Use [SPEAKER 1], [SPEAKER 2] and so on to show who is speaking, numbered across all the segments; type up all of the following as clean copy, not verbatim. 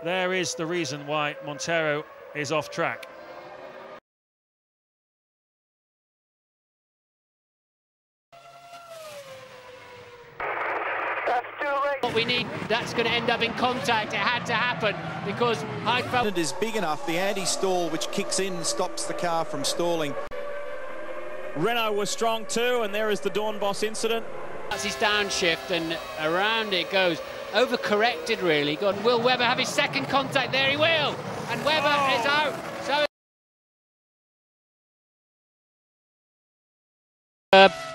[SPEAKER 1] There is the reason why Montero is off track.
[SPEAKER 2] What we need, that's going to end up in contact. It had to happen because Heidfeld
[SPEAKER 3] It is big enough. The anti-stall which kicks in stops the car from stalling.
[SPEAKER 4] Renault was strong too, and there is the Dawn Boss incident.
[SPEAKER 2] That's his downshift, and around it goes. Overcorrected, really. Gone. Will Webber have his second contact? There he will, and Webber is out. So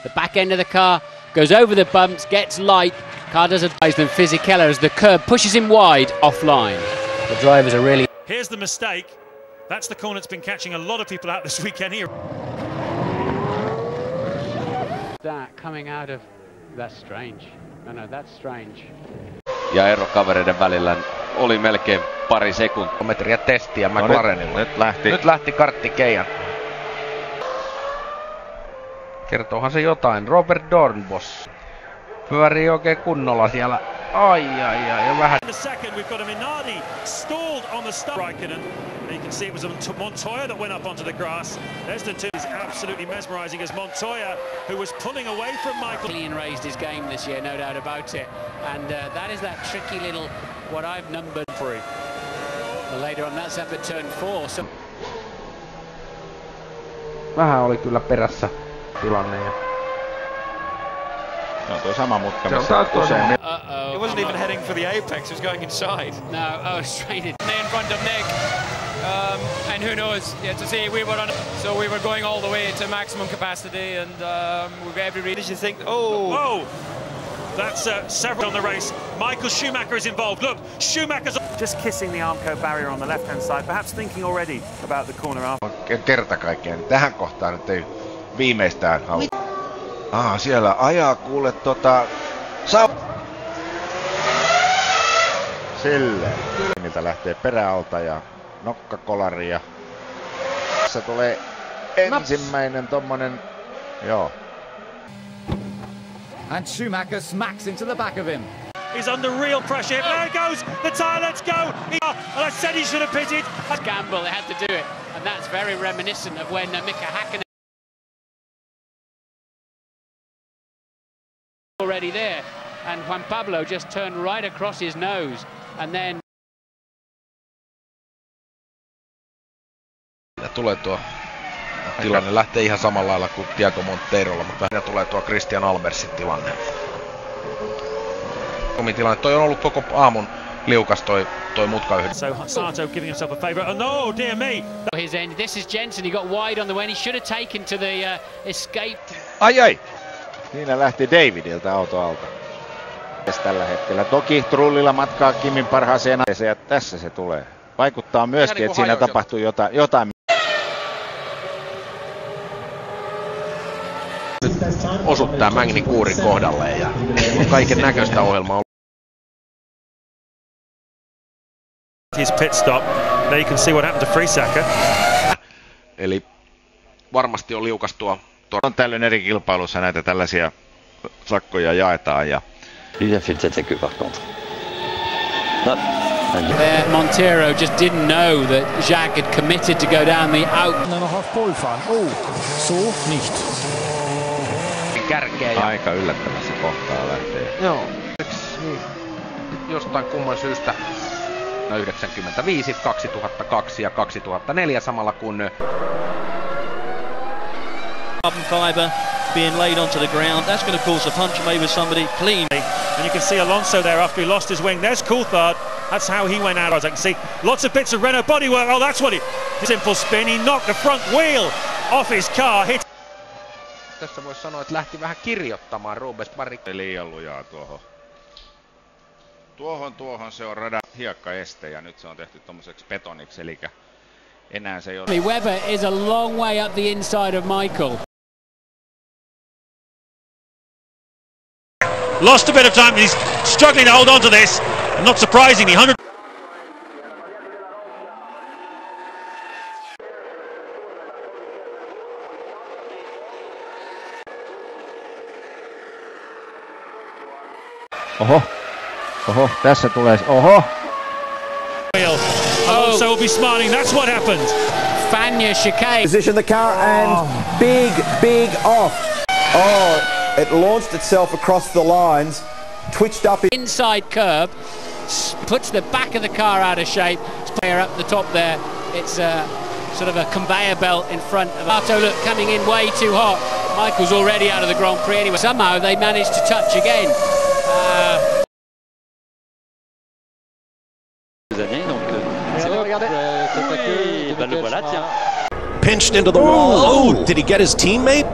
[SPEAKER 2] the back end of the car goes over the bumps, gets light. Car does advise them Fisichella as the curb pushes him wide offline. The drivers are really.
[SPEAKER 1] Here's the mistake. That's the corner that's been catching a lot of people out this weekend here.
[SPEAKER 2] That coming out of. That's strange. No, that's strange.
[SPEAKER 5] Ja ero kavereiden välillä oli melkein pari sekuntia. Metriä testiä McLarenilla. Nyt lähti kartti Keijan. Kertoohan se jotain. Robert Dornbos pyörii oikein kunnolla siellä. Ai ja vähän.
[SPEAKER 1] In the second we've got a Minardi stalled on the start. You can see it was Montoya that went up onto the grass. There's the two. Is absolutely mesmerising as Montoya, who was pulling away from Michael.
[SPEAKER 2] Killian raised his game this year, no doubt about it. And that is that tricky little, what I've numbered for. Well, later on, that's up at turn 4. So
[SPEAKER 5] Vähän oli kyllä perässä tilanne.
[SPEAKER 3] No, tuo sama mutka, missä usein.
[SPEAKER 4] It wasn't even heading for the apex, it was going inside.
[SPEAKER 2] No, straight in.
[SPEAKER 6] In front of Nick, and who knows, to see we were on, so we were going all the way to maximum capacity, and with every reason.
[SPEAKER 4] Did you think, oh,
[SPEAKER 1] whoa, that's several on the race. Michael Schumacher is involved. Look, Schumacher's just kissing the Armco barrier on the left-hand side, perhaps thinking already about the corner after.
[SPEAKER 7] Kerta kaikkiaan tähän kohtaan nyt ei viimeistään halua. Siellä ajaa kuule silleen. Niiltä lähtee peräalta ja nokkakolari ja tässä tulee ensimmäinen tommonen, joo.
[SPEAKER 8] And Schumacher smacks into the back of him.
[SPEAKER 1] He's under real pressure. There it goes. The tyre lets go. And I said he should have pitted.
[SPEAKER 2] Gamble, they had to do it. And that's very reminiscent of when Mika Häkkinen already there. And Juan Pablo just turned right across his nose. And then
[SPEAKER 5] Ja tulee tuo tilanne, lähtee ihan samalla lailla kuin Tiago Monteirolla, mutta vähän tulee tuo Christian Albersin tilanne. Tilanne. Toi on ollut koko aamun liukas toi mutka yhdessä.
[SPEAKER 1] So Sato giving himself a favour. Oh no, dear me.
[SPEAKER 2] his end. This is Jensen. He got wide on the way. He should have taken to the escape.
[SPEAKER 7] Ai! Siinä lähti Davidilta auto alta. Tällä hetkellä toki Trullilla matkaa Kimin parhaaseen aiheeseen ja tässä se tulee. Vaikuttaa myöskin, että siinä tapahtuu jotain.
[SPEAKER 5] Nyt osuttaa Magni Kuurin kohdalleen ja on kaiken näköistä ohjelmaa.
[SPEAKER 1] His pit stop. There you can see what happened to Frisacker.
[SPEAKER 5] Eli varmasti on liukas tuo.
[SPEAKER 7] On tällöin eri kilpailussa näitä tällaisia sakkoja jaetaan ja
[SPEAKER 9] Bien fait de s'attaquer par contre.
[SPEAKER 2] Montero just didn't know that Jacques had committed to go down the out.
[SPEAKER 8] Noch auf Pole fahren. Oh, so nicht.
[SPEAKER 5] Kärkeä ja
[SPEAKER 7] aika yllättävässä kohtaa lähtee.
[SPEAKER 5] Joo. Jostain kumman syystä 95, 2002 ja 2004 samalla kun
[SPEAKER 4] carbon fibre being laid onto the ground. That's going to cause a punch maybe with somebody clean.
[SPEAKER 1] And you can see Alonso there after he lost his wing. There's Coulthard. That's how he went out. As I can see, lots of bits of Renault bodywork. Oh, that's what it. Simple spin. He knocked the front wheel off his car. Hit.
[SPEAKER 5] Tässä voisi sanoa, että lähti vähän kirjoittamaan Rubens Barrichello.
[SPEAKER 7] Liian lujaa tuohon. Tuohon se on radan hiekkaeste ja nyt se on tehty tommoseksi betoniksi, eli enää se ei ole.
[SPEAKER 2] Webber is a long way up the inside of Michael.
[SPEAKER 1] Lost a bit of time. He's struggling to hold on to this. And not surprisingly, 100.
[SPEAKER 7] Oho, tässä tulee, oho!
[SPEAKER 1] Alonso will be smiling. That's what happened.
[SPEAKER 2] Fagnes chicane.
[SPEAKER 10] Position the car and big off. Oh, it launched itself across the lines, twitched up.
[SPEAKER 2] Inside curb, puts the back of the car out of shape. Player up the top there. It's sort of a conveyor belt in front of Arto. Look, coming in way too hot. Michael's already out of the Grand Prix anyway. Somehow they managed to touch again.
[SPEAKER 11] Pinched into the wall. Oh, did he get his teammate?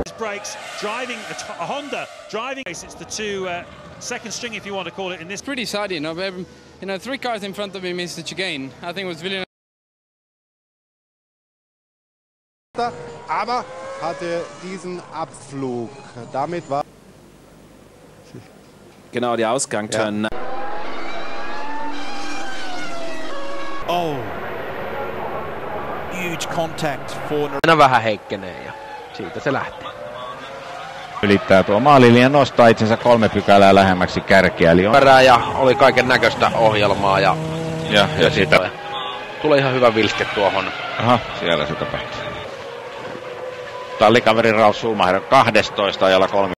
[SPEAKER 1] His brakes, driving a Honda, driving. It's the two second string, if you want to call it, in this.
[SPEAKER 6] Pretty sad, you know, 3 cars in front of me missed the chicane. I think it was really.
[SPEAKER 12] Aber hatte diesen Abflug. Damit war
[SPEAKER 11] Genau, die Ausgang-Turn.
[SPEAKER 3] Oh. Huge contact for...
[SPEAKER 5] Aina vähän heikkenee ja siitä se lähtee.
[SPEAKER 7] Ylittää tuo maalilinja, nostaa itsensä 3 pykälää lähemmäksi kärkeä. Eli
[SPEAKER 5] Perää ja oli kaiken näköistä ohjelmaa ja siitä tuli ihan hyvä vilske tuohon.
[SPEAKER 7] Aha, siellä se tapahtui. Tallikaverin Ralf Schumacher 12 ajalla 3.